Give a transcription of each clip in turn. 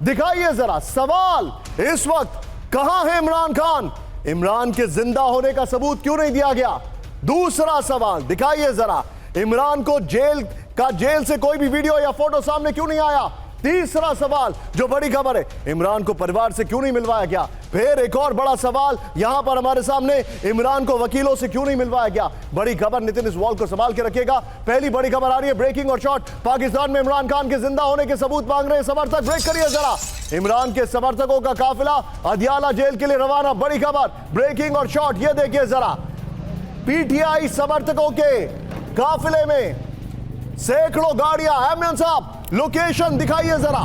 दिखाइए जरा। सवाल इस वक्त कहां है इमरान खान? इमरान के जिंदा होने का सबूत क्यों नहीं दिया गया? दूसरा सवाल दिखाइए जरा। इमरान को जेल से कोई भी वीडियो या फोटो सामने क्यों नहीं आया? तीसरा सवाल जो बड़ी खबर है, इमरान को परिवार से क्यों नहीं मिलवाया गया? फिर एक और बड़ा सवाल यहां पर हमारे सामने, इमरान को वकीलों से क्यों नहीं मिलवाया गया? बड़ी खबर, नितिन इस वॉल को संभाल के रखिएगा। पहली बड़ी खबर आ रही है, ब्रेकिंग और शॉट। पाकिस्तान में इमरान खान के जिंदा होने के सबूत मांग रहे हैं समर्थक। ब्रेक करिए जरा। इमरान के समर्थकों का काफिला अदियाला जेल के लिए रवाना। बड़ी खबर, ब्रेकिंग और शॉट। ये देखिए जरा, पीटीआई समर्थकों के काफिले में सैकड़ों गाड़ियां। एमएन साहब लोकेशन दिखाइए जरा।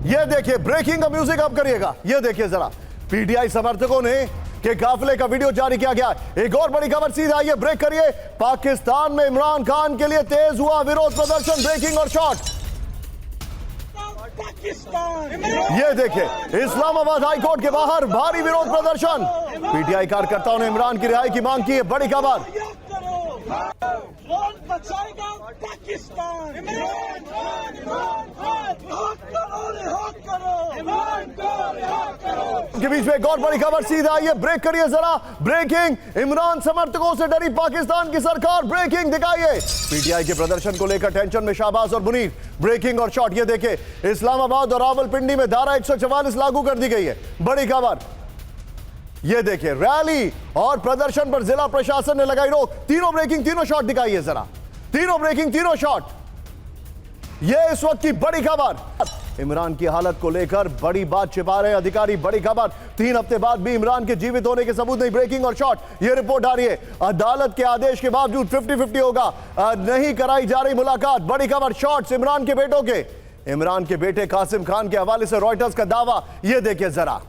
ये देखिए, ब्रेकिंग का म्यूजिक अब करिएगा। ये देखिए जरा, पीटीआई समर्थकों ने के काफिले का वीडियो जारी किया गया। एक और बड़ी खबर सीधा आइए, ब्रेक करिए। पाकिस्तान में इमरान खान के लिए तेज हुआ विरोध प्रदर्शन। ब्रेकिंग और शॉट। ये देखिए, इस्लामाबाद हाईकोर्ट के बाहर भारी विरोध प्रदर्शन। पीटीआई कार्यकर्ताओं ने इमरान की रिहाई की मांग की है। बड़ी खबर, कौन बचाएगा पाकिस्तान? इमरान खान, इमरान खान, के बीच में एक और बड़ी खबर सीधा आइए, ब्रेक करिए जरा। ब्रेकिंग, इमरान समर्थकों से डरी पाकिस्तान की सरकार। ब्रेकिंग दिखाइए। पीटीआई के प्रदर्शन को लेकर टेंशन में शाहबाज और मुनीर। ब्रेकिंग और शॉट। ये देखिए, इस्लामाबाद और रावलपिंडी में धारा 144 लागू कर दी गई है। बड़ी खबर, ये देखिए, रैली और प्रदर्शन पर जिला प्रशासन ने लगाई रोक। तीनों ब्रेकिंग, तीनों शॉट दिखाइए जरा। तीनों ब्रेकिंग, तीनों शॉट। ये इस वक्त की बड़ी खबर। इमरान की हालत को लेकर बड़ी बात छिपा रहे अधिकारी। बड़ी खबर, 3 हफ्ते बाद भी इमरान के जीवित होने के सबूत नहीं। ब्रेकिंग और शॉट। ये रिपोर्ट आ रही है, अदालत के आदेश के बावजूद 50-50 होगा, नहीं कराई जा रही मुलाकात। बड़ी खबर, शॉट्स इमरान के बेटों के। इमरान के बेटे कासिम खान के हवाले से रॉयटर्स का दावा। ये देखिए जरा।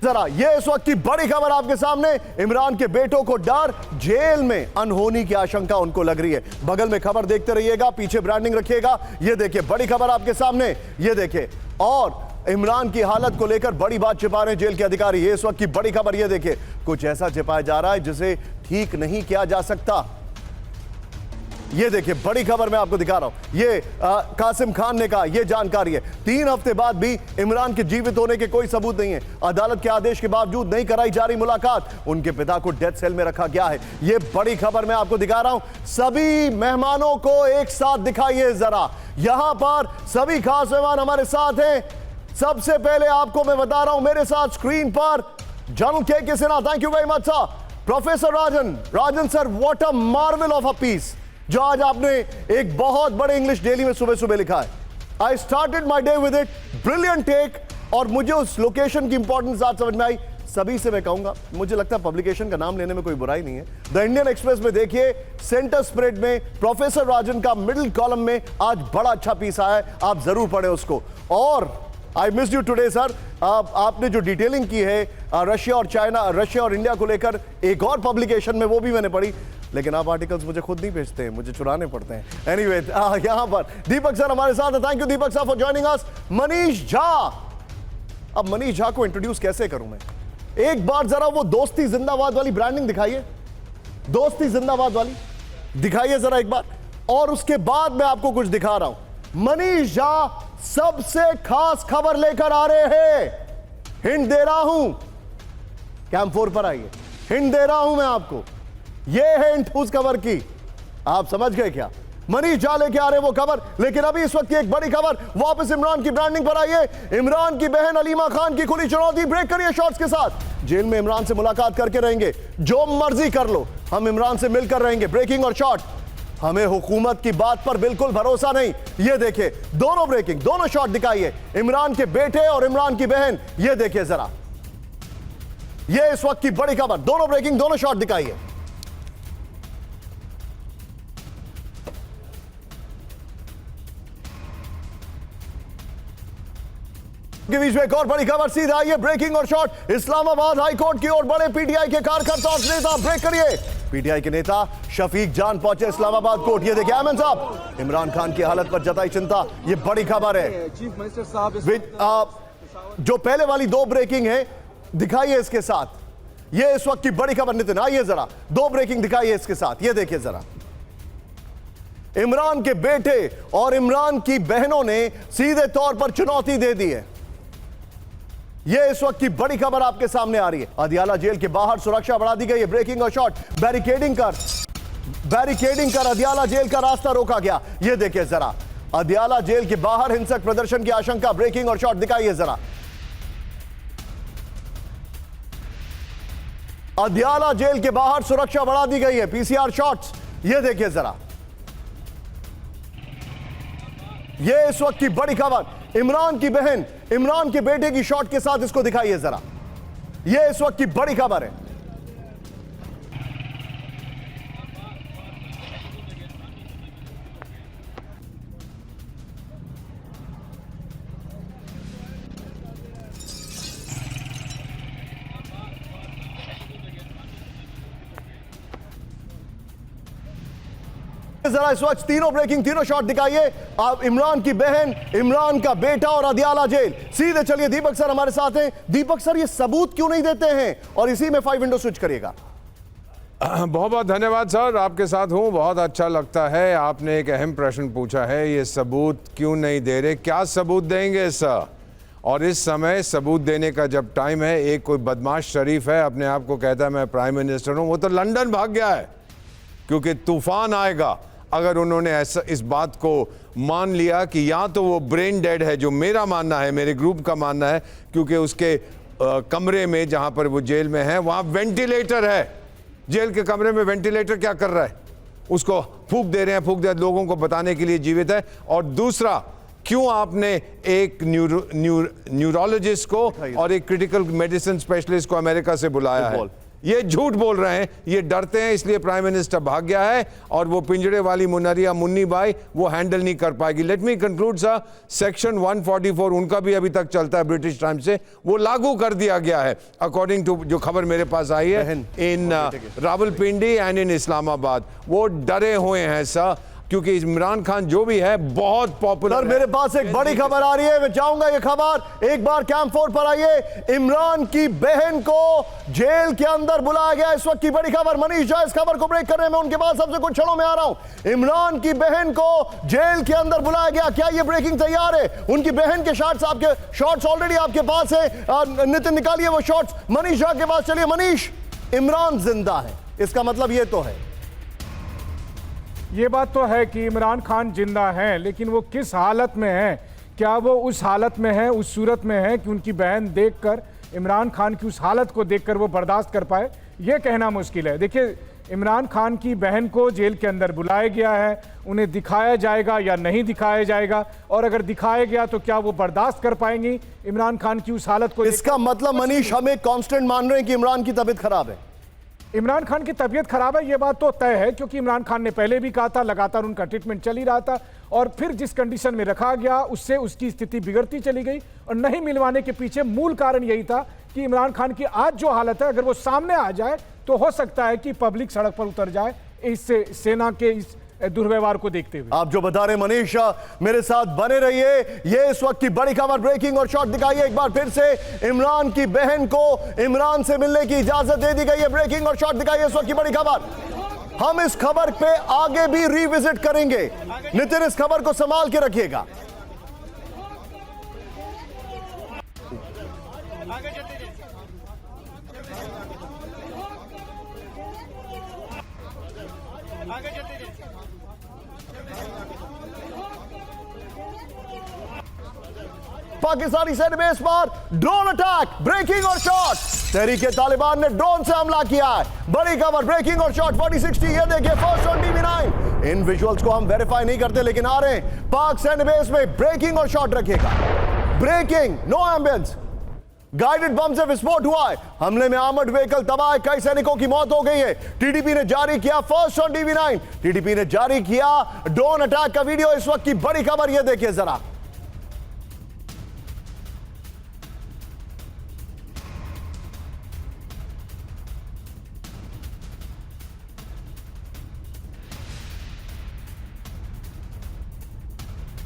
जरा, ये इस वक्त की बड़ी खबर आपके सामने। इमरान के बेटों को डर, जेल में अनहोनी की आशंका उनको लग रही है। बगल में खबर देखते रहिएगा, पीछे ब्रांडिंग रखिएगा। ये देखिए, बड़ी खबर आपके सामने। ये देखिए, और इमरान की हालत को लेकर बड़ी बात छिपा रहे हैं जेल के अधिकारी। ये इस वक्त की बड़ी खबर। ये देखिए, कुछ ऐसा छिपाया जा रहा है जिसे ठीक नहीं किया जा सकता। ये देखिए, बड़ी खबर मैं आपको दिखा रहा हूं। ये कासिम खान ने कहा, यह जानकारी है। 3 हफ्ते बाद भी इमरान के जीवित होने के कोई सबूत नहीं है। अदालत के आदेश के बावजूद नहीं कराई जा रही मुलाकात। उनके पिता को डेथ सेल में रखा गया है। यह बड़ी खबर मैं आपको दिखा रहा हूं। सभी मेहमानों को एक साथ दिखाइए जरा। यहां पर सभी खास मेहमान हमारे साथ हैं। सबसे पहले आपको मैं बता रहा हूं, मेरे साथ स्क्रीन पर जनरल के Sinha, thank you very much sir. Professor Rajan sir, what a marvel of a piece जो आज आपने एक बहुत बड़े इंग्लिश डेली में सुबह सुबह लिखा है। I started my day with it, brilliant take. और मुझे उस लोकेशन की इंपॉर्टेंस आज समझ में आई। सभी से मैं कहूंगा, मुझे लगता है पब्लिकेशन का नाम लेने में कोई बुराई नहीं है। द इंडियन एक्सप्रेस में देखिए, सेंटर स्प्रेड में प्रोफेसर राजन का मिडिल कॉलम में आज बड़ा अच्छा पीस आया है, आप जरूर पढ़े उसको। और I miss you today sir. आपने जो डिटेलिंग की है रशिया और इंडिया को लेकर एक और पब्लिकेशन में, वो भी मैंने पढ़ी। लेकिन आप आर्टिकल्स मुझे खुद नहीं भेजते हैं, मुझे चुराने पड़ते हैं। एनीवे, यहां पर दीपक सर हमारे साथ है। Thank you Deepak sir for joining us. Manish Jha, अब मनीष झा को इंट्रोड्यूस कैसे करूं मैं? एक बार जरा वो दोस्ती जिंदाबाद वाली ब्रांडिंग दिखाइए। दोस्ती जिंदाबाद वाली दिखाइए जरा एक बार। और उसके बाद मैं आपको कुछ दिखा रहा हूं। मनीष झा सबसे खास खबर लेकर आ रहे हैं। हिंट दे रहा हूं, कैंप 4 पर आइए। हिंट दे रहा हूं मैं आपको, यह है हिंट उस खबर की। आप समझ गए क्या? मनीष झा लेके आ रहे वो खबर। लेकिन अभी इस वक्त की एक बड़ी खबर, वापस इमरान की ब्रांडिंग पर आइए। इमरान की बहन अलीमा खान की खुली चुनौती। ब्रेक करिए शॉट्स के साथ। जेल में इमरान से मुलाकात करके रहेंगे, जो मर्जी कर लो, हम इमरान से मिलकर रहेंगे। ब्रेकिंग और शॉट। हमें हुकूमत की बात पर बिल्कुल भरोसा नहीं। ये देखिए, दोनों ब्रेकिंग, दोनों शॉट दिखाइए। इमरान के बेटे और इमरान की बहन। ये देखिए जरा, ये इस वक्त की बड़ी खबर। दोनों ब्रेकिंग, दोनों शॉट दिखाइए। के बीच में एक और बड़ी खबर सीधा आइए, ब्रेकिंग और शॉट। इस्लामाबाद हाईकोर्ट की ओर बड़े पीटीआई के कार्यकर्ता और नेता। ब्रेक करिए। पीटीआई के नेता शफीक जान पहुंचे इस्लामाबाद कोर्ट। ये देखिए अहमद साहब, इमरान खान की हालत पर जताई चिंता। ये बड़ी खबर है। चीफ मिनिस्टर साहब जो पहले वाली दो ब्रेकिंग है दिखाइए इसके साथ, ये इस वक्त की बड़ी खबर। नितिन आइए जरा, दो ब्रेकिंग दिखाइए इसके साथ, ये देखिए जरा। इमरान के बेटे और इमरान की बहनों ने सीधे तौर पर चुनौती दे दी है। यह इस वक्त की बड़ी खबर आपके सामने आ रही है। अदियाला जेल के बाहर सुरक्षा बढ़ा दी गई है। ब्रेकिंग और शॉट, बैरिकेडिंग कर अदियाला जेल का रास्ता रोका गया। यह देखिए जरा, अदियाला जेल के बाहर हिंसक प्रदर्शन की आशंका। ब्रेकिंग और शॉट दिखाइए जरा। अदियाला जेल के बाहर सुरक्षा बढ़ा दी गई है। पीसीआर शॉट्स, यह देखिए जरा। यह इस वक्त की बड़ी खबर, इमरान की बहन, इमरान के बेटे की शॉट के साथ इसको दिखाइए जरा। यह इस वक्त की बड़ी खबर है। जरा इस वक्त तीनों ब्रेकिंग, तीनों शॉट दिखाइए। आप इमरान की बहन, इमरान का बेटा और अदियाला जेल। सीधे चलिए, दीपक सर हमारे साथ हैं। दीपक सर, ये सबूत क्यों नहीं देते हैं? और इसी में 5 विंडो स्विच करिएगा। बहुत बहुत धन्यवाद सर, आपके साथ हूं। बहुत अच्छा लगता है। आपने एक अहम प्रश्न पूछा है, ये सबूत क्यों नहीं दे रहे? क्या सबूत देंगे सर? और इस समय सबूत देने का जब टाइम है, एक कोई बदमाश शरीफ है, अपने आप को कहता है मैं प्राइम मिनिस्टर हूं, वो तो लंदन भाग गया है क्योंकि तूफान आएगा। अगर उन्होंने ऐसा इस बात को मान लिया कि या तो वो ब्रेन डेड है, जो मेरा मानना है, मेरे ग्रुप का मानना है, क्योंकि उसके कमरे में जहां पर वो जेल में है वहां वेंटिलेटर है। जेल के कमरे में वेंटिलेटर क्या कर रहा है? उसको फूंक दे रहे हैं, लोगों को बताने के लिए जीवित है। और दूसरा, क्यों आपने एक न्यूरोलॉजिस्ट को और एक क्रिटिकल मेडिसिन स्पेशलिस्ट को अमेरिका से बुलाया है? ये झूठ बोल रहे हैं, ये डरते हैं, इसलिए प्राइम मिनिस्टर भाग गया है। और वो पिंजड़े वाली मुनरिया मुन्नी बाई वो हैंडल नहीं कर पाएगी। Let me conclude sir, section 144 उनका भी अभी तक चलता है ब्रिटिश टाइम से, वो लागू कर दिया गया है अकॉर्डिंग टू जो खबर मेरे पास आई है इन रावलपिंडी एंड इन इस्लामाबाद। वो डरे हुए हैं सर, क्योंकि इमरान खान जो भी है बहुत पॉपुलर है। मेरे पास एक बड़ी खबर आ रही है, मैं चाहूंगा ये खबर एक बार कैंप 4 पर आइए। इमरान की बहन को जेल के अंदर बुलाया गया, इस वक्त की बड़ी खबर। मनीष झा इस खबर को ब्रेक करने में उनके पास सबसे कुछ क्षणों में आ रहा हूं। इमरान की बहन को जेल के अंदर बुलाया गया, क्या ये ब्रेकिंग तैयार है? उनकी बहन के शॉट्स ऑलरेडी आपके पास है। नितिन निकालिए वो शॉट्स, मनीष झा के पास चलिए। मनीष, इमरान जिंदा है, इसका मतलब ये तो है, ये बात तो है कि इमरान खान जिंदा हैं, लेकिन वो किस हालत में हैं? क्या वो उस हालत में हैं, उस सूरत में हैं कि उनकी बहन देखकर, इमरान खान की उस हालत को देखकर वो बर्दाश्त कर पाए? ये कहना मुश्किल है। देखिए, इमरान खान की बहन को जेल के अंदर बुलाया गया है, उन्हें दिखाया जाएगा या नहीं दिखाया जाएगा? और अगर दिखाया गया तो क्या वो बर्दाश्त कर पाएंगी इमरान खान की उस हालत को? इसका मतलब मनीष, हम एक कांस्टेंट मान रहे हैं कि इमरान की तबीयत खराब है। इमरान खान की तबीयत खराब है, ये बात तो तय है, क्योंकि इमरान खान ने पहले भी कहा था, लगातार उनका ट्रीटमेंट चल ही रहा था। और फिर जिस कंडीशन में रखा गया, उससे उसकी स्थिति बिगड़ती चली गई। और नहीं मिलवाने के पीछे मूल कारण यही था कि इमरान खान की आज जो हालत है, अगर वो सामने आ जाए तो हो सकता है कि पब्लिक सड़क पर उतर जाए इससे, सेना के इस दुर्व्यवहार को देखते हुए। आप जो बता रहे मनीष, मेरे साथ बने रहिए। ये इस वक्त की बड़ी खबर, ब्रेकिंग और शॉट दिखाइए एक बार फिर से। इमरान की बहन को इमरान से मिलने की इजाजत दे दी गई है। ब्रेकिंग और शॉट दिखाइए इस वक्त की बड़ी खबर। हम इस खबर पे आगे भी रिविजिट करेंगे। नितिन, इस खबर को संभाल के रखिएगा। पाकिस्तानी सेना बेस पर ड्रोन अटैक, ब्रेकिंग और शॉट। तहरीके तालिबान ने ड्रोन से हमला किया है। बड़ी खबर, ब्रेकिंग और शॉट 4060। ये देखिए, first on TV9। In visuals को हम वेरीफाई नहीं करते, लेकिन आ रहे हैं। पाक सेना बेस में ब्रेकिंग और शॉट रखेगा। Breaking, no ambience, guided bomb से विस्फोट हुआ है। हमले में आर्मर्ड व्हीकल तबाह है, कई सैनिकों की मौत हो गई है। टीडीपी ने जारी किया फर्स्ट ऑन TV9। टीडीपी ने जारी किया ड्रोन अटैक का वीडियो। इस वक्त की बड़ी खबर, ये देखिए जरा।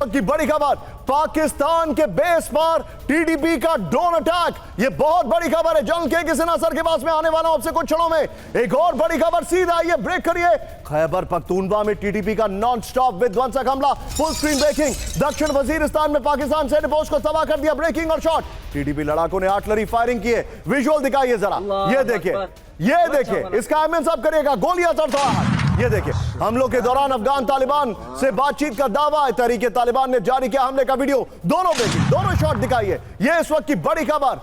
की बड़ी खबर, पाकिस्तान के बेस पर टीडीपी का ड्रोन अटैक। ये बहुत बड़ी खबर है। जंग के किसी असर के पास में आने वाला हूं आपसे कुछ क्षणों में। एक और बड़ी खबर, सीधा ये ब्रेक करिए। खैबर पख्तूनख्वा में टीडीपी का नॉन स्टॉप विध्वंसक हमला, फुल स्क्रीन ब्रेकिंग। दक्षिण वजीरिस्तान में पाकिस्तान सैन्य पोस्ट को तबाह कर दिया। ब्रेकिंग और शॉट, टीडीपी लड़ाकों ने आर्टिलरी फायरिंग की है। विजुअल दिखाइए जरा, ये देखिए, ये देखिए, इसका एमएन साहब करिएगा। गोलियां तड़तड़ाहट, ये देखिए। हमलों के दौरान अफगान तालिबान से बातचीत का दावा है। तहरीके तालिबान ने जारी किया हमले का वीडियो। दोनों देखिए, दोनों शॉट दिखाइए। ये इस वक्त की बड़ी खबर।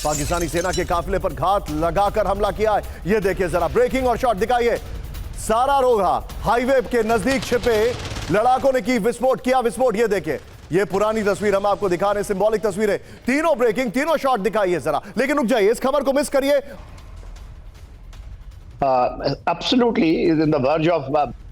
पाकिस्तानी सेना के काफिले पर घात लगाकर हमला किया है। ये देखिए जरा, ब्रेकिंग और शॉट दिखाइए। सारा रोगा हाईवे के नजदीक छिपे लड़ाकों ने की विस्फोट, किया विस्फोट। ये देखिए, ये पुरानी तस्वीर हम आपको दिखा रहे हैं, सिंबॉलिक तस्वीर है। तीनों ब्रेकिंग, तीनों शॉट दिखाइए जरा। लेकिन रुक जाइए, इस खबर को मिस करिए। Absolutely is in the verge of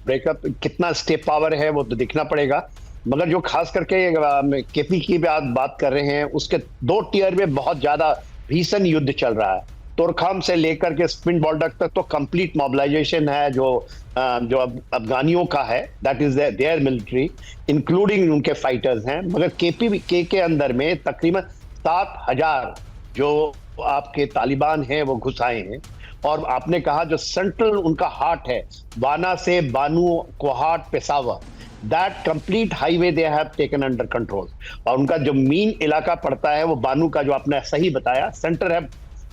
breakup. कितना स्टेप पावर है वो तो दिखना पड़ेगा, मगर जो खास करके केपी की बात कर रहे हैं, उसके दो टियर में बहुत ज्यादा भीषण युद्ध चल रहा है। तोरखाम से लेकर के स्पिन बॉर्डर तक तो कंप्लीट मोबिलाइजेशन है जो अफगानियों का है, that is their military, including उनके फाइटर्स हैं। मगर केपी के अंदर में तकरीबन 7,000 जो आपके तालिबान हैं वो घुसाए हैं। और आपने कहा जो सेंट्रल उनका हार्ट है, वाना से Bannu Kohat Peshawar, that complete highway they have taken under control. और उनका जो मेन इलाका पड़ता है वो बानू का, जो आपने सही बताया, सेंटर है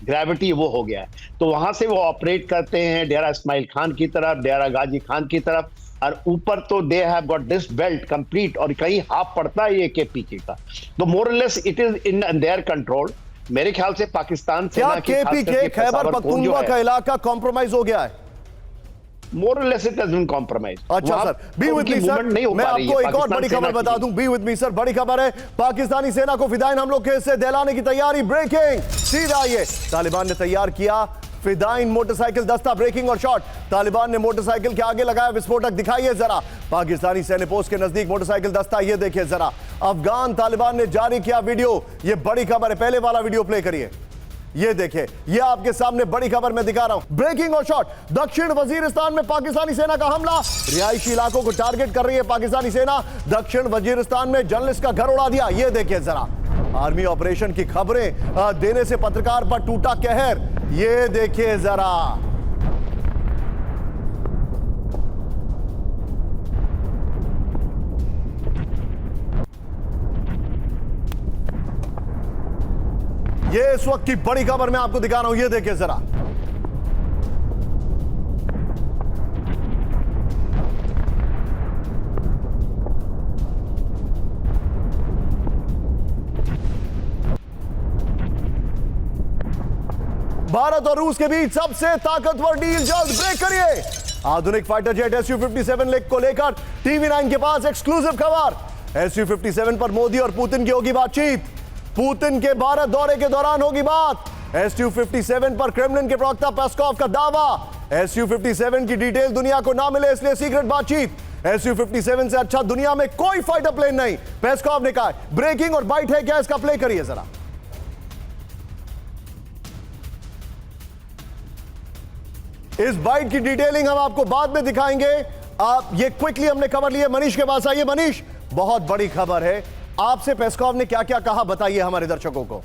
ग्रेविटी, वो हो गया है। तो वहां से वो ऑपरेट करते हैं डेरा इस्माइल खान की तरफ, डेरा गाजी खान की तरफ, और ऊपर तो they have got this belt complete, और कहीं हाफ पड़ता है ये केपी का। तो more less it is in their control. मेरे ख्याल से पाकिस्तान क्या केपी के खैबर पख्तूनख्वा का इलाका कॉम्प्रोमाइज हो गया है? मोर और less it has been compromise. अच्छा sir, be with me sir. मैं आपको एक और बड़ी खबर बता दूं, बी विद मी सर। बड़ी खबर है, पाकिस्तानी सेना को फिदाइन हमलों के से दहलाने की तैयारी। ब्रेकिंग, सीधा ये तालिबान ने तैयार किया फिदाइन मोटरसाइकिल दस्ता। ब्रेकिंग और शॉट, तालिबान ने मोटरसाइकिल के आगे लगाया विस्फोटक। दिखाइए जरा, पाकिस्तानी सैन्य पोस्ट के नजदीक मोटरसाइकिल दस्ता। ये देखिए जरा, अफगान तालिबान ने जारी किया वीडियो। ये बड़ी खबर है, पहले वाला वीडियो प्ले करिए। ये देखिए, ये आपके सामने बड़ी खबर मैं दिखा रहा हूं। ब्रेकिंग और शॉट, दक्षिण वजीरिस्तान में पाकिस्तानी सेना का हमला। रिहायशी इलाकों को टारगेट कर रही है पाकिस्तानी सेना। दक्षिण वजीरिस्तान में जर्नलिस्ट का घर उड़ा दिया। ये देखिए जरा, आर्मी ऑपरेशन की खबरें देने से पत्रकार पर टूटा कहर। ये देखिए जरा, ये इस वक्त की बड़ी खबर मैं आपको दिखा रहा हूं। ये देखिए जरा, भारत और रूस के बीच सबसे ताकतवर डील जल्द। ब्रेक करिए। आधुनिक फाइटर जेट SU-57 को लेकर TV9 के पास एक्सक्लूसिव खबर। SU-57 पर मोदी और पुतिन की होगी बातचीत। पुतिन के भारत दौरे के दौरान होगी बात। SU-57 पर क्रेमलिन के प्रवक्ता पेस्कॉव का दावा, SU-57 की डिटेल दुनिया को ना मिले इसलिए सीक्रेट बातचीत। SU-57 से अच्छा दुनिया में कोई फाइटर प्लेन नहीं, पेस्कॉव ने कहा। ब्रेकिंग और बाइट है क्या, इसका प्ले करिए जरा। इस बाइट की डिटेलिंग हम आपको बाद में दिखाएंगे। आप ये क्विकली हमने खबर ली है। मनीष के पास आइए। मनीष, बहुत बड़ी खबर है, आपसे पेस्कॉव ने क्या क्या कहा, बताइए हमारे दर्शकों को।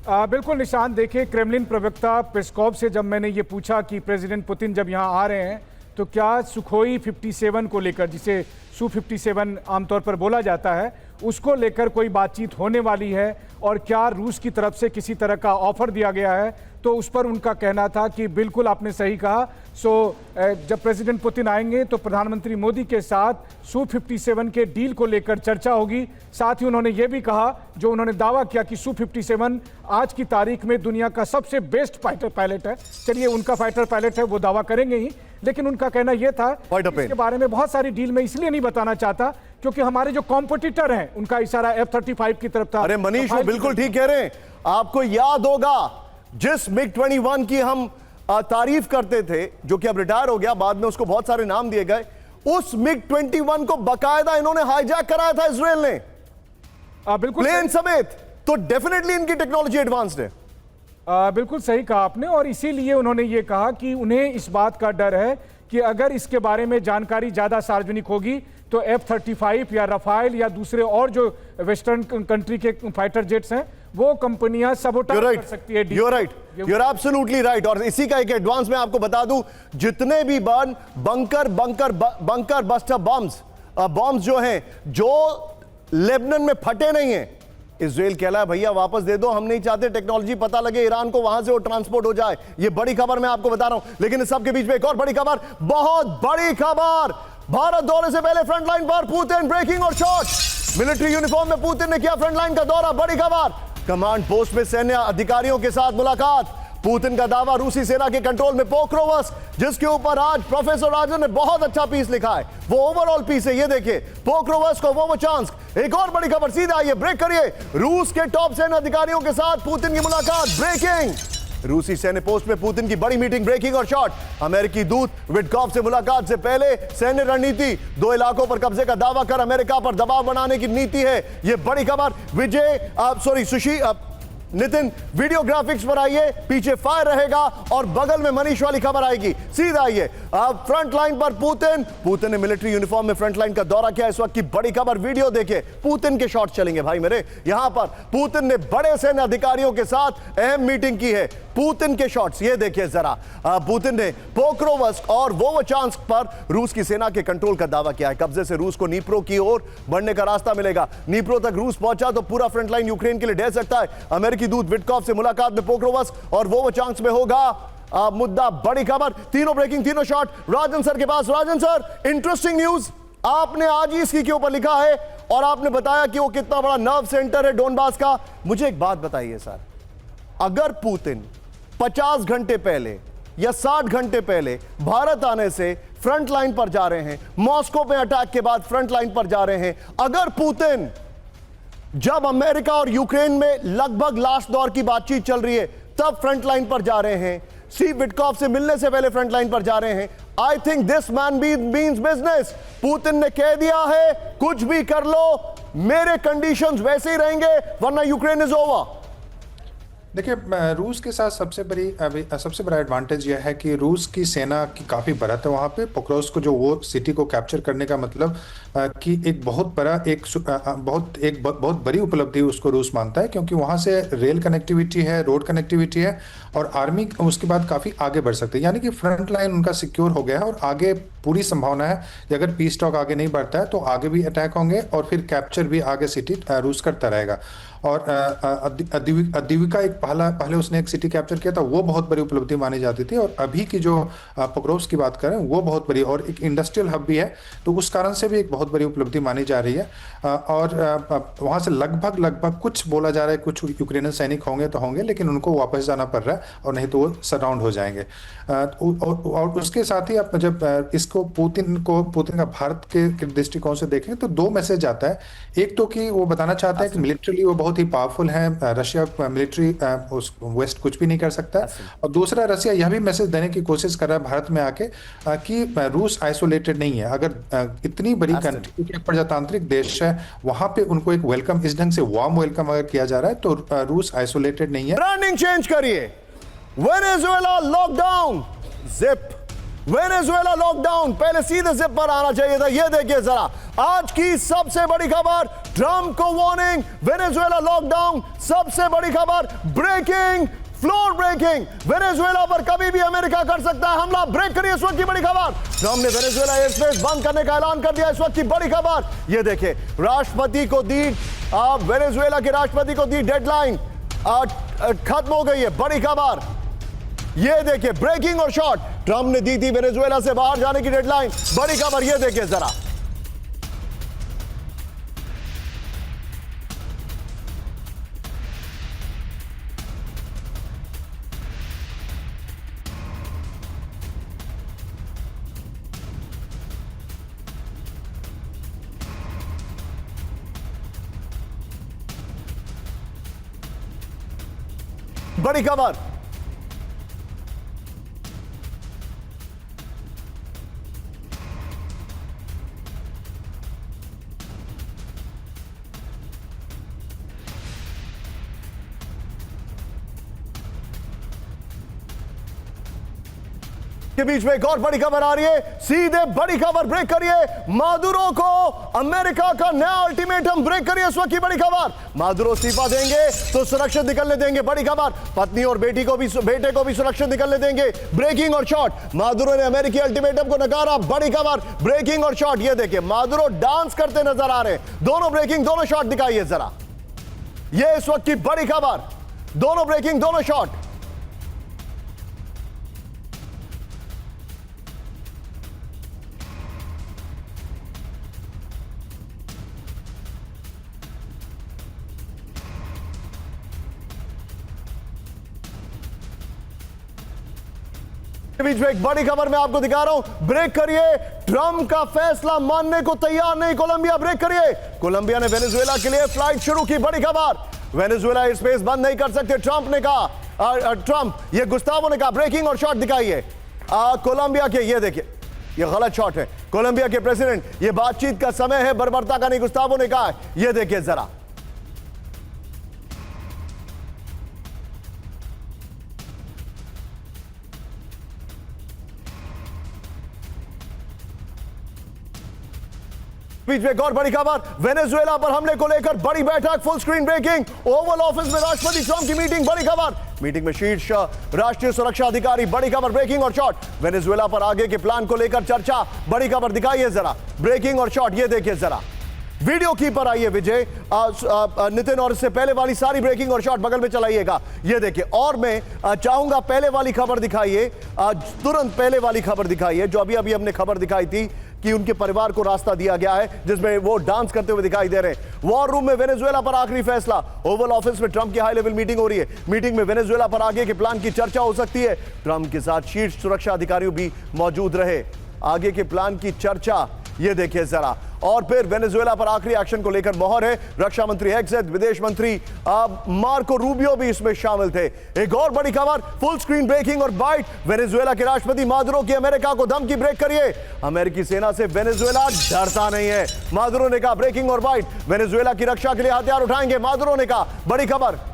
बिल्कुल निशान, देखिए, क्रेमलिन प्रवक्ता पेस्कॉव से जब मैंने ये पूछा कि प्रेसिडेंट पुतिन जब यहाँ आ रहे हैं तो क्या सुखोई 57 को लेकर, जिसे Su-57 आमतौर पर बोला जाता है, उसको लेकर कोई बातचीत होने वाली है और क्या रूस की तरफ से किसी तरह का ऑफर दिया गया है, तो उस पर उनका कहना था कि बिल्कुल आपने सही कहा। जब प्रेसिडेंट पुतिन आएंगे तो प्रधानमंत्री मोदी के साथ Su-57 के डील को लेकर चर्चा होगी। साथ ही उन्होंने ये भी कहा, जो उन्होंने दावा किया कि Su-57 आज की तारीख में दुनिया का सबसे बेस्ट फाइटर पायलट है। चलिए, उनका फाइटर पायलट है, वो दावा करेंगे ही, लेकिन उनका कहना यह था इसके बारे में बहुत सारी डील में इसलिए नहीं बताना चाहता क्योंकि हमारे जो कॉम्पिटिटर हैं उनका इशारा F-35 की तरफ था। अरे मनीष, वो बिल्कुल ठीक कह रहे हैं। आपको याद होगा जिस MiG-21 की हम तारीफ करते थे, जो कि अब रिटायर हो गया, बाद में उसको बहुत सारे नाम दिए गए, उस MiG-21 को बकायदा इन्होंने हाईजैक कराया था इसराइल ने, बिल्कुल प्लेन समेत। तो डेफिनेटली इनकी टेक्नोलॉजी एडवांस्ड है। बिल्कुल सही कहा आपने, और इसीलिए उन्होंने ये कहा कि उन्हें इस बात का डर है कि अगर इसके बारे में जानकारी ज्यादा सार्वजनिक होगी तो F-35 या रफाल या दूसरे और जो वेस्टर्न कंट्री के फाइटर जेट्स हैं वो कंपनियां सबोटाज कर सकती है। You're right. You're absolutely right. और इसी का एक एडवांस मैं आपको बता दूं, जितने भी बंकर बस्टर बॉम्ब्स जो हैं, जो लेबनान में फटे नहीं हैं, इजराइल कहला है भैया वापस दे दो, हम नहीं चाहते टेक्नोलॉजी पता लगे ईरान को, वहां से वो ट्रांसपोर्ट हो जाए। ये बड़ी खबर मैं आपको बता रहा हूं। लेकिन इस सब के बीच में एक और बड़ी खबर, बहुत बड़ी खबर, भारत दौरे से पहले फ्रंटलाइन पर पुतिन, ब्रेकिंग और शॉट। मिलिट्री यूनिफॉर्म में पुतिन ने किया फ्रंटलाइन का दौरा, बड़ी खबर। कमांड पोस्ट में सैन्य अधिकारियों के साथ मुलाकात। पुतिन का दावा, रूसी सेना के कंट्रोल में पोक्रोवस्क, जिसके ऊपर आज प्रोफेसर राजन ने बहुत अच्छा पीस लिखा है, वो ओवरऑल पीस है। ये देखिए, पोक्रोवस्क और वोवोचांस्क। एक और बड़ी खबर, सीधा आइए, ब्रेक करिए। रूस के टॉप सैन्य अधिकारियों के साथ पुतिन की मुलाकात, ब्रेकिंग। रूसी सैन्य पोस्ट में पुतिन की बड़ी मीटिंग, ब्रेकिंग और शॉट। अमेरिकी दूत विटकॉफ से मुलाकात से पहले सैन्य रणनीति, 2 इलाकों पर कब्जे का दावा कर अमेरिका पर दबाव बनाने की नीति है। यह बड़ी खबर। सुशी नितिन, वीडियो ग्राफिक्स पर आइए, पीछे फायर रहेगा और बगल में मनीष वाली खबर आएगी। सीधा आइए, फ्रंट लाइन पर पुतिन ने मिलिट्री यूनिफॉर्म में फ्रंट लाइन का दौरा किया। इस वक्त की बड़ी खबर, वीडियो देखिए, पुतिन के शॉट चलेंगे भाई मेरे। यहां पर पुतिन ने बड़े सैन्य अधिकारियों के साथ अहम मीटिंग की है। पुतिन के शॉट्स ये देखिए जरा। पुतिन ने पोक्रोवस्क और वोवोचांस्क पर रूस की सेना के कंट्रोल का दावा किया है। कब्जे से रूस को नीप्रो की ओर बढ़ने का रास्ता मिलेगा। नीप्रो तक रूस पहुंचा तो पूरा फ्रंट लाइन यूक्रेन के लिए ढह सकता है। अमेरिकी दूत विटकॉफ से मुलाकात में पोक्रोवस्क और वोवोचांस्क में होगा मुद्दा। बड़ी खबर, तीनों ब्रेकिंग, तीनों शॉट राजन सर के पास। राजन सर, इंटरेस्टिंग न्यूज आपने आज ही इसके ऊपर लिखा है और आपने बताया कि वो कितना बड़ा नर्व सेंटर है डोनबास का। मुझे एक बात बताइए सर, अगर पुतिन 50 घंटे पहले या 60 घंटे पहले भारत आने से फ्रंट लाइन पर जा रहे हैं, मॉस्को पे अटैक के बाद फ्रंट लाइन पर जा रहे हैं, अगर पुतिन जब अमेरिका और यूक्रेन में लगभग लास्ट दौर की बातचीत चल रही है तब फ्रंट लाइन पर जा रहे हैं, सी विटकॉफ से मिलने से पहले फ्रंट लाइन पर जा रहे हैं, I think this man means business. Putin ने कह दिया है कुछ भी कर लो, मेरे कंडीशंस वैसे ही रहेंगे वरना यूक्रेन इज ओवर। देखिए, रूस के साथ सबसे बड़ा एडवांटेज यह है कि रूस की सेना की काफ़ी बढ़त है वहाँ पे। पोक्रोवस्क को, जो वो सिटी को कैप्चर करने का मतलब कि एक बहुत बड़ी उपलब्धि उसको रूस मानता है, क्योंकि वहाँ से रेल कनेक्टिविटी है, रोड कनेक्टिविटी है और आर्मी उसके बाद काफ़ी आगे बढ़ सकती है। यानी कि फ्रंट लाइन उनका सिक्योर हो गया है और आगे पूरी संभावना है कि अगर पीस टॉक आगे नहीं बढ़ता है तो आगे भी अटैक होंगे और फिर कैप्चर भी आगे सिटी रूस करता रहेगा। और अदिविका एक पहले उसने एक सिटी कैप्चर किया था, वो बहुत बड़ी उपलब्धि मानी जाती थी। और अभी की जो पोक्रोवस्क की बात करें वो बहुत बड़ी, और एक इंडस्ट्रियल हब भी है, तो उस कारण से भी एक बहुत बड़ी उपलब्धि मानी जा रही है। और वहाँ से लगभग कुछ बोला जा रहा है कुछ यूक्रेनियन सैनिक होंगे तो होंगे, लेकिन उनको वापस जाना पड़ रहा है और नहीं तो वो सराउंड हो जाएंगे। और उसके साथ ही आप जब इसको पुतिन का भारत के दृष्टिकोण से देखें तो 2 मैसेज आता है। एक तो कि वो बताना चाहते हैं कि मिलिट्रीली वो बहुत ही पावरफुल है, रशिया मिलिट्री वेस्ट कुछ भी नहीं कर सकता। और दूसरा, रशिया यह भी मैसेज देने की कोशिश कर रहा है भारत में आके कि रूस आइसोलेटेड नहीं है। अगर इतनी बड़ी कंट्री, प्रजातांत्रिक देश है, वहां पे उनको एक वेलकम, इस ढंग से वार्म वेलकम अगर किया जा रहा है तो रूस आइसोलेटेड नहीं है। ब्रांडिंग चेंज करिए। Venezuela lockdown, zip Venezuela lockdown, पहले सीधे जिप पर आना चाहिए था। ये देखिए जरा, आज की सबसे बड़ी खबर, ट्रंप को वार्निंग, वेनेजुएला लॉकडाउन, सबसे बड़ी खबर, ब्रेकिंग, फ्लोर ब्रेकिंग, वेनेजुएला पर कभी भी अमेरिका कर सकता है हमला। ब्रेक करिए इस वक्त की बड़ी खबर, ट्रंप ने वेनेजुएला एयरस्पेस बंद करने का ऐलान कर दिया। इस वक्त की बड़ी खबर, ये देखिए, राष्ट्रपति को दी, वेनेजुएला के राष्ट्रपति को दी डेडलाइन, खत्म हो गई है। बड़ी खबर ये देखिए, ब्रेकिंग और शॉट, ट्रंप ने दी थी वेनेजुएला से बाहर जाने की डेडलाइन। बड़ी खबर ये देखिए जरा, बड़ी खबर, के बीच में एक और बड़ी खबर आ रही है, सीधे बड़ी खबर, ब्रेक करिए। मादुरो को अमेरिका का नया अल्टीमेटम, ब्रेक करिए इस वक्त की बड़ी खबर। मादुरो इस्तीफा देंगे तो सुरक्षित निकलने देंगे, बड़ी खबर। पत्नी और बेटे को भी सुरक्षित निकलने देंगे, ब्रेकिंग और शॉर्ट। मादुरो ने अमेरिकी अल्टीमेटम को नकारा, बड़ी खबर, ब्रेकिंग और शॉर्ट। ये देखिए मादुरो डांस करते नजर आ रहे हैं, दोनों ब्रेकिंग दोनों शॉर्ट दिखाइए जरा, ये इस वक्त की बड़ी खबर, दोनों ब्रेकिंग दोनों शॉर्ट। बीच में एक बड़ी खबर मैं आपको दिखा रहा हूं, ब्रेक करिए। ट्रंप का फैसला मानने को तैयार नहीं कोलंबिया, ब्रेक करिए। कोलंबिया ने वेनेजुएला के लिए फ्लाइट शुरू की, बड़ी खबर। वेनेजुएला स्पेस बंद नहीं कर सकते, ट्रंप ने कहा, ट्रंप ये गुस्तावो ने कहा, ब्रेकिंग और शॉट दिखाइए। कोलंबिया के, ये देखिए ये गलत शॉट है, कोलंबिया के प्रेसिडेंट, ये बातचीत का समय है, बर्बरता का नहीं, गुस्तावो ने कहा। ये देखिए जरा, बीच में एक और बड़ी खबर, वेनेजुएला पर हमले को लेकर बड़ी बैठक, full screen breaking. Oval Office में राष्ट्रपति ट्रंप की मीटिंग, बड़ी खबर। मीटिंग में शीर्ष राष्ट्रीय सुरक्षा अधिकारी, बड़ी खबर, ब्रेकिंग और शॉट। वेनेजुएला पर आगे के प्लान को लेकर चर्चा, बड़ी खबर दिखाइए जरा, ब्रेकिंग और शॉट। ये देखिए जरा, वीडियो की पर आइए विजय, नितिन, और इससे पहले वाली सारी ब्रेकिंग और शॉट बगल में चलाइएगा। ये देखिए, और मैं चाहूंगा पहले वाली खबर दिखाइए, तुरंत पहले वाली खबर दिखाइए, जो अभी अभी हमने खबर दिखाई थी कि उनके परिवार को रास्ता दिया गया है, जिसमें वो डांस करते हुए दिखाई दे रहे हैं। वॉर रूम में वेनेजुएला पर आखिरी फैसला, ओवल ऑफिस में ट्रंप की हाई लेवल मीटिंग हो रही है। मीटिंग में वेनेजुएला पर आगे के प्लान की चर्चा हो सकती है। ट्रंप के साथ शीर्ष सुरक्षा अधिकारी भी मौजूद रहे, आगे के प्लान की चर्चा। ये देखिए जरा, और फिर वेनेजुएला पर आखिरी एक्शन को लेकर मोहर है। रक्षा मंत्री हेक्सेथ, विदेश मंत्री मार्को रूबियो भी इसमें शामिल थे। एक और बड़ी खबर, फुल स्क्रीन ब्रेकिंग और बाइट, वेनेजुएला के राष्ट्रपति मादुरो की अमेरिका को धमकी, ब्रेक करिए। अमेरिकी सेना से वेनेजुएला डरता नहीं है, मादुरो ने कहा, ब्रेकिंग और बाइट। वेनेजुएला की रक्षा के लिए हथियार उठाएंगे, मादुरो ने कहा, बड़ी खबर।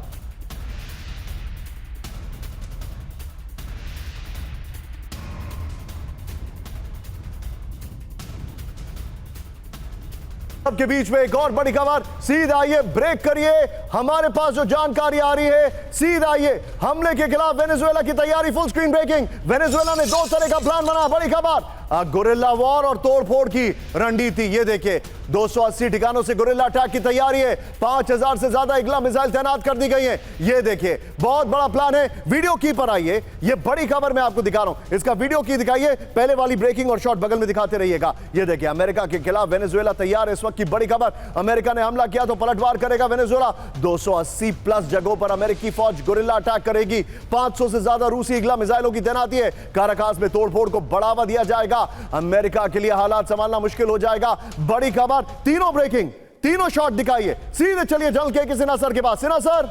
सबके बीच में एक और बड़ी खबर, सीधा आइए, ब्रेक करिए। हमारे पास जो जानकारी आ रही है, सीधा आइए, हमले के खिलाफ वेनेजुएला की तैयारी, फुल स्क्रीन ब्रेकिंग। वेनेजुएला ने 2 तरह का प्लान बना, बड़ी खबर, गोरिल्ला वॉर और तोड़फोड़ की रणनीति। ये देखिए 280 ठिकानों से गोरिल्ला अटैक की तैयारी है, 5000 से ज्यादा इग्ला मिसाइल तैनात कर दी गई हैं। ये देखिए बहुत बड़ा प्लान है। वीडियो की पर आइए, ये बड़ी खबर मैं आपको दिखा रहा हूं, इसका वीडियो की दिखाइए, पहले वाली ब्रेकिंग और शॉट बगल में दिखाते रहिएगा। ये देखिए अमेरिका के खिलाफ वेनेजुएला तैयार है, इस वक्त की बड़ी खबर। अमेरिका ने हमला किया तो पलटवार करेगा वेनेजुएला। 280 प्लस जगहों पर अमेरिकी फौज गोरिल्ला अटैक करेगी, 500 से ज्यादा रूसी इग्ला मिसाइलों की तैनाती है। काराकास में तोड़फोड़ को बढ़ावा दिया जाएगा, अमेरिका के लिए हालात संभालना मुश्किल हो जाएगा। बड़ी खबर, तीनों ब्रेकिंग, तीनों शॉट दिखाइए। सीधे चलिए जल के सिन्हा सर के पास। सिन्हा सर,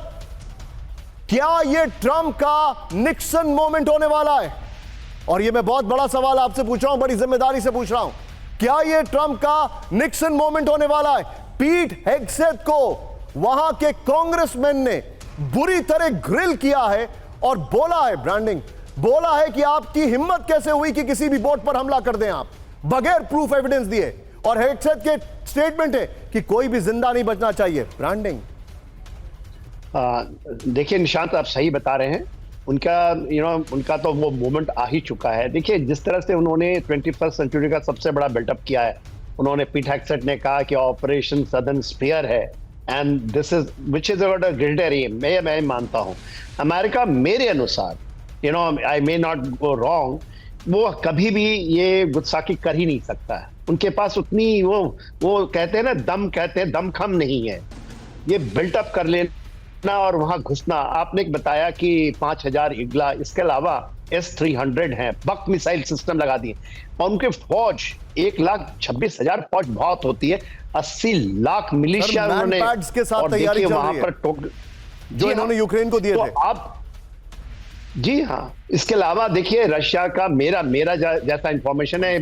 क्या यह ट्रंप का निक्सन मोमेंट होने वाला है? और यह मैं बहुत बड़ा सवाल आपसे पूछ रहा हूं, बड़ी जिम्मेदारी से पूछ रहा हूं, क्या यह ट्रंप का निक्सन मोमेंट होने वाला है? पीट हेग्सेथ को वहां के कांग्रेसमैन ने बुरी तरह ग्रिल किया है और बोला है, ब्रांडिंग बोला है कि आपकी हिम्मत कैसे हुई कि किसी भी बोट पर हमला कर दें आप, बगैर प्रूफ एविडेंस दिए। और हेग्सेथ के स्टेटमेंट है कि कोई भी जिंदा नहीं बचना चाहिए। ब्रांडिंग, देखिए निशांत, आप सही बता रहे हैं। उनका उनका तो वो मोमेंट आ ही चुका है। देखिए जिस तरह से उन्होंने 21st सेंचुरी का सबसे बड़ा बिल्डअप किया है, उन्होंने पीट हेग्सेथ ने कहा कि ऑपरेशन सदर्न स्फीयर है, and this is which is a greater aim. मैं मानता हूं अमेरिका, मेरे अनुसार, आई मे नॉट गो रॉन्ग, वो कभी भी ये गुस्साखी कर ही नहीं सकता है। उनके पास उतनी वो कहते हैं ना, दमखम नहीं है ये बिल्टअप कर लेना और वहां घुसना। आपने बताया कि 5000 इग्ला, इसके अलावा S-300 है, बक मिसाइल सिस्टम लगा दिए, और उनके फौज 1,26,000 फौज बहुत होती है, 80 लाख मिलिशिया उन्होंने के साथ तैयारी वहां पर जो इन्होंने यूक्रेन को दिए थे। आप जी हाँ, इसके अलावा देखिए रशिया का मेरा जैसा इंफॉर्मेशन है,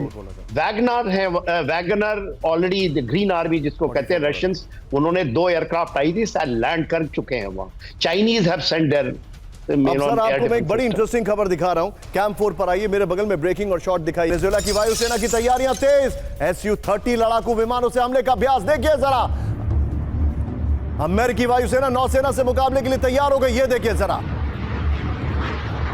वैगनर ऑलरेडी ग्रीन आर्मी जिसको कहते हैं रशियंस, उन्होंने 2 एयरक्राफ्ट आई थी, शायद लैंड कर चुके हैं वहां। Chinese have sent there sir आपको मैं एक बड़ी इंटरेस्टिंग खबर दिखा रहा हूं। कैंप 4 पर आइए, मेरे बगल में ब्रेकिंग और शॉट दिखाई। वेनेजुएला की वायुसेना की तैयारियां तेज, Su-30 लड़ाकू विमानों से हमले का अभ्यास देखिए जरा। अमेरिकी वायुसेना नौसेना से मुकाबले के लिए तैयार हो गई, ये देखिए जरा।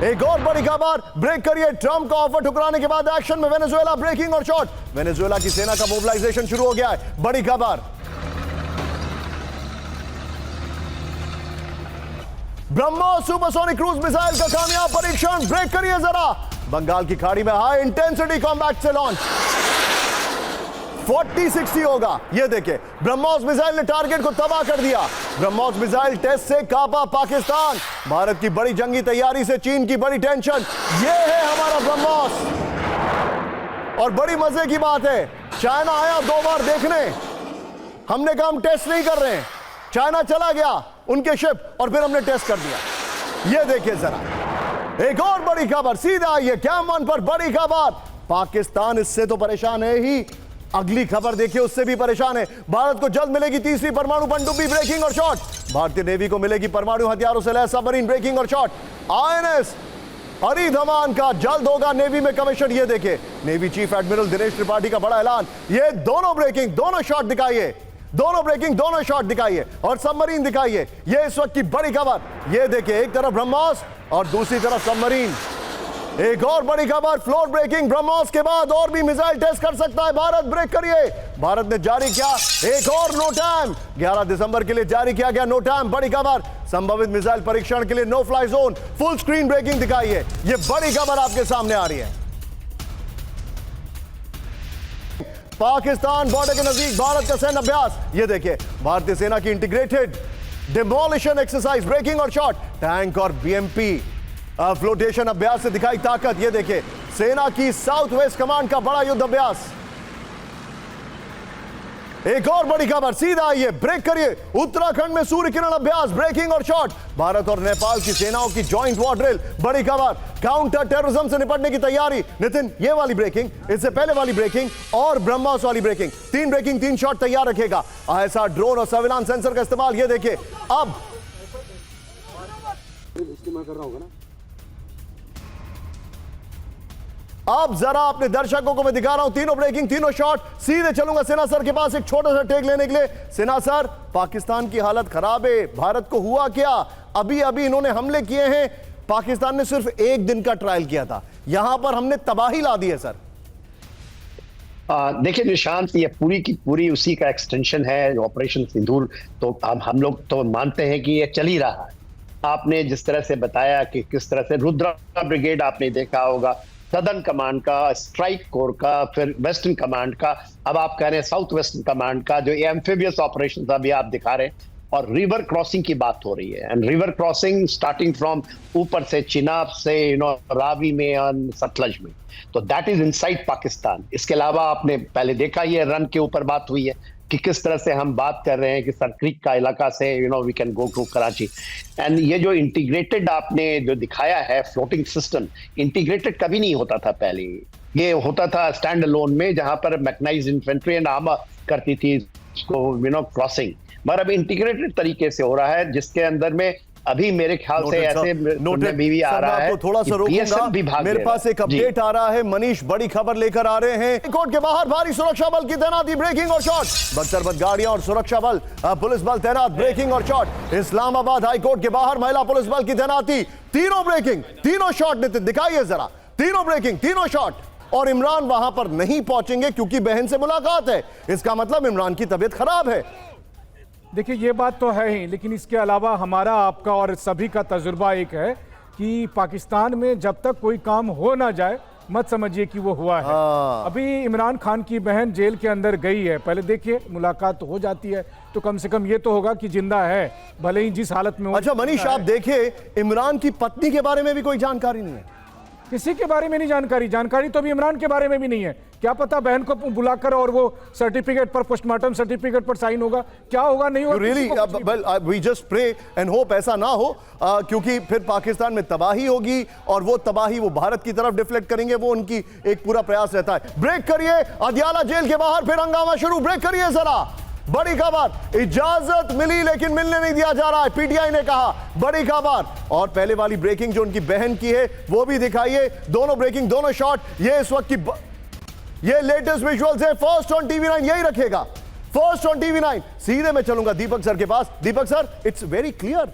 एक और बड़ी खबर, ब्रेक करिए, ट्रंप का ऑफर ठुकराने के बाद एक्शन में वेनेजुएला, ब्रेकिंग और शॉट। वेनेजुएला की सेना का मोबिलाइजेशन शुरू हो गया है, बड़ी खबर। ब्रह्मोस सुपरसोनिक क्रूज मिसाइल का कामयाब परीक्षण, ब्रेक करिए जरा। बंगाल की खाड़ी में हाई इंटेंसिटी कॉम्बैट से लॉन्च 40-60 होगा, ये देखिए। ब्रह्मोस मिसाइल ने टारगेट को तबाह कर दिया। ब्रह्मोस मिसाइल टेस्ट से कांपा पाकिस्तान। भारत की बड़ी जंगी तैयारी से चीन की बड़ी टेंशन। ये है हमारा ब्रह्मोस। और बड़ी मजे की बात है, चाइना आया 2 बार देखने, हमने कहा हम टेस्ट नहीं कर रहे हैं। चाइना चला गया उनके शिप और फिर हमने टेस्ट कर दिया। ये देखिए जरा। एक और बड़ी खबर सीधा आई है कैंप 1 पर, बड़ी खबर। पाकिस्तान इससे तो परेशान है ही, अगली खबर देखिए उससे भी परेशान है। भारत को जल्द मिलेगी तीसरी परमाणु पनडुब्बी, ब्रेकिंग और शॉट। भारतीय नेवी को मिलेगी परमाणु हथियारों से लैस सबमरीन, ब्रेकिंग और शॉट। INS हरी धमान का जल्द होगा नेवी में कमीशन, ये देखिए। Navy chief admiral Dinesh Tripathi का बड़ा ऐलान। ये दोनों ब्रेकिंग, दोनों शॉट दिखाइए, दोनों ब्रेकिंग, दोनों शॉट दिखाइए और सबमरीन दिखाइए। ये इस वक्त की बड़ी खबर, ये देखिए। एक तरफ ब्रह्मोस और दूसरी तरफ सबमरीन। एक और बड़ी खबर, फ्लोर ब्रेकिंग, ब्रह्मोस के बाद और भी मिसाइल टेस्ट कर सकता है भारत, ब्रेक करिए। भारत ने जारी किया एक और नो टाइम, 11 दिसंबर के लिए जारी किया गया नो टाइम, बड़ी खबर। संभावित मिसाइल परीक्षण के लिए no fly zone, full screen breaking दिखाइए। ये बड़ी खबर आपके सामने आ रही है। पाकिस्तान बॉर्डर के नजदीक भारत का सैन्य अभ्यास, ये देखिए। भारतीय सेना की इंटीग्रेटेड डिमोलिशन एक्सरसाइज, ब्रेकिंग और शॉट। टैंक और BMP फ्लोटेशन अभ्यास से दिखाई ताकत, ये देखिए। सेना की साउथ वेस्ट कमांड का बड़ा युद्ध अभ्यास। एक और बड़ी खबर सीधा आइए, ब्रेक करिए। उत्तराखंड में सूर्य किरण अभ्यास, ब्रेकिंग और शॉट। भारत और नेपाल की सेनाओं की जॉइंट वॉर ड्रिल, बड़ी खबर। काउंटर टेररिज्म से निपटने की तैयारी। नितिन, ये वाली ब्रेकिंग, इससे पहले वाली ब्रेकिंग और ब्रह्मोस वाली ब्रेकिंग, 3 ब्रेकिंग 3 शॉट तैयार रखेगा। ISR ड्रोन और सर्विलांस सेंसर का इस्तेमाल, ये देखिए। अब जरा अपने दर्शकों को मैं दिखा रहा हूं तीनों ब्रेकिंग, तीनों शॉट। सीधे चलूंगा सेना सर के पास एक छोटा सा टेक लेने के लिए। सेना सर, पाकिस्तान की हालत खराब है, भारत को हुआ क्या? अभी अभी इन्होंने हमले किए हैं, पाकिस्तान ने सिर्फ 1 दिन का ट्रायल किया था, यहां पर हमने तबाही ला दी है सर। देखिए निशांत, ये पूरी की पूरी उसी का एक्सटेंशन है ऑपरेशन सिंदूर। तो अब हम लोग तो मानते हैं कि ये चल ही रहा है। आपने जिस तरह से बताया कि किस तरह से रुद्रा ब्रिगेड आपने देखा होगा, सदर्न कमांड का, स्ट्राइक कोर का, फिर वेस्टर्न कमांड का, अब आप कह रहे हैं साउथ वेस्टर्न कमांड का, जो एम्फिबियस ऑपरेशन अभी आप दिखा रहे हैं। और रिवर क्रॉसिंग की बात हो रही है, and river crossing starting from ऊपर से चिनाब से रावी में और सतलज में, तो दैट इज इनसाइड पाकिस्तान। इसके अलावा आपने पहले देखा ये रन के ऊपर बात हुई है कि किस तरह से हम बात कर रहे हैं कि सर क्रीक का इलाका से we can go to Karachi. And ये जो इंटीग्रेटेड आपने जो दिखाया है फ्लोटिंग सिस्टम, इंटीग्रेटेड कभी नहीं होता था पहले। ये होता था स्टैंड अलोन में, जहां पर मैकेनाइज्ड इन्फेंट्री एंड आर्मर करती थी इसको क्रॉसिंग, मगर अब इंटीग्रेटेड तरीके से हो रहा है, जिसके अंदर में अभी मेरे ख्याल से ऐसे भी आ रहा है। थोड़ा सा रोकूंगा, मेरे पास एक अपडेट आ रहा है। मनीष बड़ी खबर लेकर आ रहे हैं। कोर्ट के बाहर भारी सुरक्षा बल की तैनाती, ब्रेकिंग और शॉट। बख्तरबंद गाड़ियां और सुरक्षा बल, पुलिस बल तैनात, ब्रेकिंग और शॉट। इस्लामाबाद हाई कोर्ट के बाहर महिला पुलिस बल की तैनाती, तीनों ब्रेकिंग, तीनों शॉट। नितिन दिखाइए जरा, तीनों ब्रेकिंग, तीनों शॉट। और इमरान वहां पर नहीं पहुंचेंगे क्योंकि बहन से मुलाकात है, इसका मतलब इमरान की तबीयत खराब है। देखिए ये बात तो है ही, लेकिन इसके अलावा हमारा, आपका और सभी का तजुर्बा एक है कि पाकिस्तान में जब तक कोई काम हो ना जाए मत समझिए कि वो हुआ है। अभी इमरान खान की बहन जेल के अंदर गई है, पहले देखिए मुलाकात तो हो जाती है तो कम से कम ये तो होगा कि जिंदा है, भले ही जिस हालत में। अच्छा मनीष, आप देखिए इमरान की पत्नी के बारे में भी कोई जानकारी नहीं है, किसी के बारे में नहीं जानकारी तो अभी इमरान के बारे में भी नहीं है। क्या पता बहन को बुलाकर और वो सर्टिफिकेट पर, पोस्टमार्टम सर्टिफिकेट पर साइन होगा, क्या होगा नहीं होगा। Really well we just pray and hope ऐसा ना हो, क्योंकि फिर पाकिस्तान में तबाही होगी और वो तबाही वो भारत की तरफ डिफ्लेक्ट करेंगे, वो उनकी एक पूरा प्रयास रहता है। ब्रेक करिए, अदियाला जेल के बाहर फिर हंगामा शुरू, ब्रेक करिए जरा। बड़ी खबर, इजाजत मिली लेकिन मिलने नहीं दिया जा रहा है, पीटीआई ने कहा। बड़ी खबर, और पहले वाली ब्रेकिंग जो उनकी बहन की है वो भी दिखाइए। दोनों ब्रेकिंग, दोनों शॉट, ये इस वक्त की ये लेटेस्ट विजुअल्स है। फर्स्ट ऑन टीवी 9 यही रखेगा, फर्स्ट ऑन टीवी 9। सीधे मैं चलूंगा दीपक सर के पास। दीपक सर, इट्स वेरी क्लियर,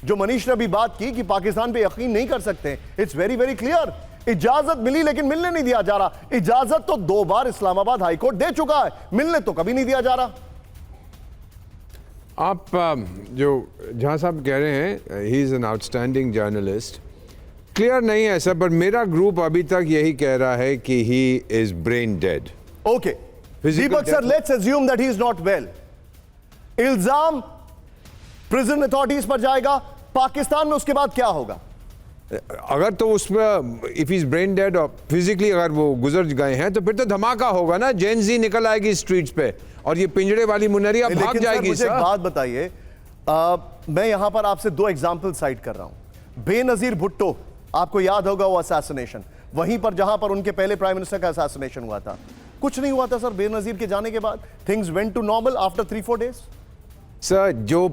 जो मनीष ने अभी बात की कि पाकिस्तान पे यकीन नहीं कर सकते, इट्स वेरी वेरी क्लियर। इजाजत मिली लेकिन मिलने नहीं दिया जा रहा। इजाजत तो 2 बार इस्लामाबाद हाईकोर्ट दे चुका है, मिलने तो कभी नहीं दिया जा रहा। आप जो जहां साहब कह रहे हैं, he is an outstanding journalist, clear नहीं है सर, पर मेरा ग्रुप अभी तक यही कह रहा है कि he is brain dead. Okay Deepak sir, let's assume that he is not well. इल्जाम प्रिजन अथॉरिटीज पर जाएगा, पाकिस्तान में उसके बाद क्या होगा? अगर तो उसमें इफ इज ब्रेन डेड और फिजिकली अगर वो गुजर गए हैं तो फिर तो धमाका होगा ना, जेन जी निकल आएगी स्ट्रीट्स पे और ये पिंजड़े वाली मुनरिया भाग जाएगी। मुझे एक बात बताइए, मैं यहां पर आपसे 2 एग्जाम्पल साइट कर रहा हूं। बेनजीर भुट्टो, आपको याद होगा वो असैसिनेशन, वहीं पर जहां पर उनके पहले प्राइम मिनिस्टर का असैसिनेशन हुआ था, कुछ नहीं हुआ था सर। बेनजीर के जाने के बाद things went to normal after 3-4 days. Sir जो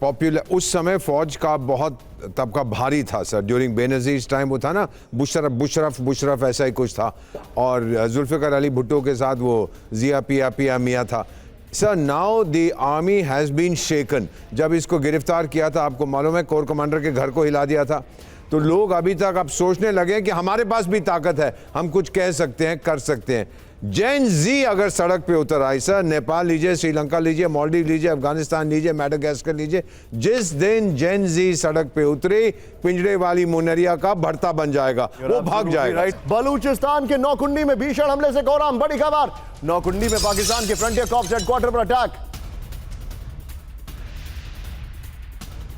पॉपुलर उस समय फौज का बहुत तबका भारी था सर, ड्यूरिंग बेनजीर टाइम वो था ना, बुशरफ ऐसा ही कुछ था, और जुल्फिकार अली भुट्टो के साथ वो जिया पिया मियाँ था। Sir now the army has been shaken. जब इसको गिरफ्तार किया था, आपको मालूम है, कोर कमांडर के घर को हिला दिया था, तो लोग अभी तक अब सोचने लगे कि हमारे पास भी ताकत है, हम कुछ कह सकते हैं, कर सकते हैं। जेन जी अगर सड़क पे उतर आई सर, नेपाल लीजिए, श्रीलंका लीजिए, मालदीव लीजिए, अफगानिस्तान लीजिए, मैडागास्कर लीजिए, जिस दिन जेन जी सड़क पे उतरी, पिंजड़े वाली मुनरिया का भरता बन जाएगा, वो भाग जाएगा। बलूचिस्तान के नौकुंडी में भीषण हमले से कोहराम, बड़ी खबर। नौकुंडी में पाकिस्तान के फ्रंटियर कॉर्प्स हेडक्वार्टर पर अटैक।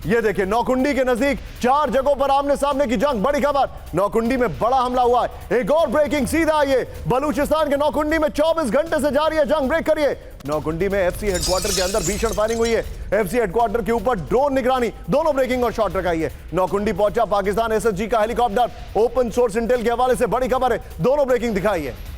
ये देखिए, नौकुंडी के नजदीक 4 जगहों पर आमने सामने की जंग, बड़ी खबर। नौकुंडी में बड़ा हमला हुआ है। एक और ब्रेकिंग सीधा आइए, बलूचिस्तान के नौकुंडी में 24 घंटे से जारी है जंग, ब्रेक करिए। नौकुंडी में एफसी हेडक्वार्टर के अंदर भीषण फायरिंग हुई है, एफसी हेडक्वार्टर के ऊपर ड्रोन निगरानी, दोनों ब्रेकिंग और शॉट रखाई है। नौकुंडी पहुंचा पाकिस्तान एसएसजी का हेलीकॉप्टर, ओपन सोर्स इंटेल के हवाले से बड़ी खबर है, दोनों ब्रेकिंग दिखाई है।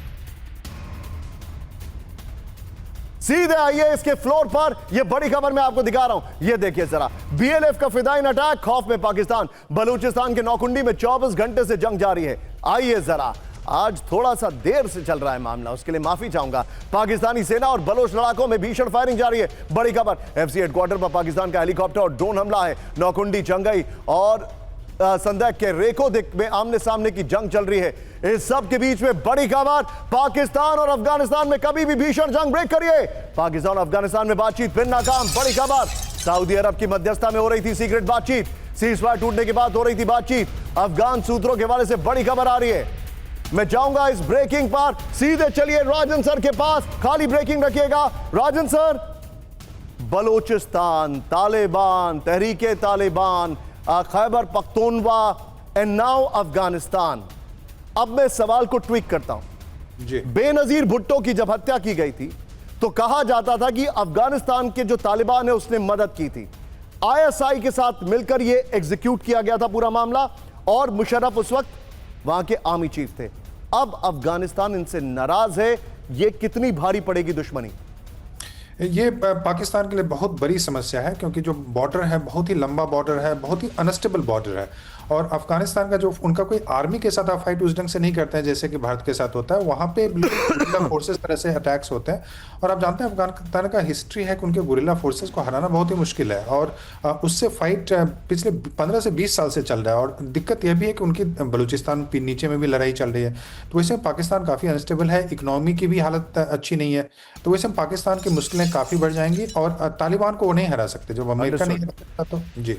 सीधे आइए इसके फ्लोर पर, यह बड़ी खबर मैं आपको दिखा रहा हूं, यह देखिए जरा, बीएलएफ का फिदाइन अटैक, खौफ में पाकिस्तान। बलूचिस्तान के नौकुंडी में 24 घंटे से जंग जारी है। आइए जरा, आज थोड़ा सा देर से चल रहा है मामला, उसके लिए माफी चाहूंगा। पाकिस्तानी सेना और बलोच लड़ाकों में भीषण फायरिंग जारी है, बड़ी खबर। एफसी हेडक्वार्टर पर पाकिस्तान का हेलीकॉप्टर और ड्रोन हमला है। नौकुंडी, चंगई और संदक के रेको दिक में आमने सामने की जंग चल रही है। इस सब के बीच में बड़ी खबर, पाकिस्तान और अफगानिस्तान में कभी भी भीषण जंग, ब्रेक करिए। पाकिस्तान और अफगानिस्तान में बातचीत फिर नाकाम, बड़ी खबर। सऊदी अरब की मध्यस्थता में हो रही थी सीक्रेट बातचीत, सीजफायर टूटने के बाद हो रही थी बातचीत, अफगान सूत्रों के हवाले से बड़ी खबर आ रही है। मैं जाऊंगा इस ब्रेकिंग पर, सीधे चलिए राजन सर के पास, खाली ब्रेकिंग रखिएगा। Rajan sir, Balochistan, Taliban, Tehrik-e Taliban, Khyber Pakhtunkhwa and now Afghanistan. अब मैं सवाल को ट्विक करता हूं जी। बेनजीर भुट्टो की जब हत्या की गई थी तो कहा जाता था कि अफगानिस्तान के जो तालिबान है उसने मदद की थी, आईएसआई के साथ मिलकर यह एग्जीक्यूट किया गया था पूरा मामला, और मुशर्रफ उस वक्त वहां के आर्मी चीफ थे। अब अफगानिस्तान इनसे नाराज है, यह कितनी भारी पड़ेगी दुश्मनी? ये पाकिस्तान के लिए बहुत बड़ी समस्या है, क्योंकि जो बॉर्डर है बहुत ही लंबा बॉर्डर है, बहुत ही अनस्टेबल बॉर्डर है, और अफगानिस्तान का जो उनका कोई आर्मी के साथ आप फाइट उस ढंग से नहीं करते हैं जैसे कि भारत के साथ होता है। वहाँ पे गुरिल्ला फोर्सेस तरह से अटैक्स होते हैं, और आप जानते हैं अफगानिस्तान का हिस्ट्री है कि उनके गुरिल्ला फोर्सेस को हराना बहुत ही मुश्किल है, और उससे फाइट पिछले 15 से 20 साल से चल रहा है। और दिक्कत यह भी है कि उनकी बलूचिस्तान नीचे में भी लड़ाई चल रही है, तो वैसे पाकिस्तान काफ़ी अनस्टेबल है, इकोनॉमी की भी हालत अच्छी नहीं है, तो वैसे पाकिस्तान की मुश्किलें काफ़ी बढ़ जाएंगी, और तालिबान को वो नहीं हरा सकते, जब अमेरिका नहीं हरा सकता तो। जी।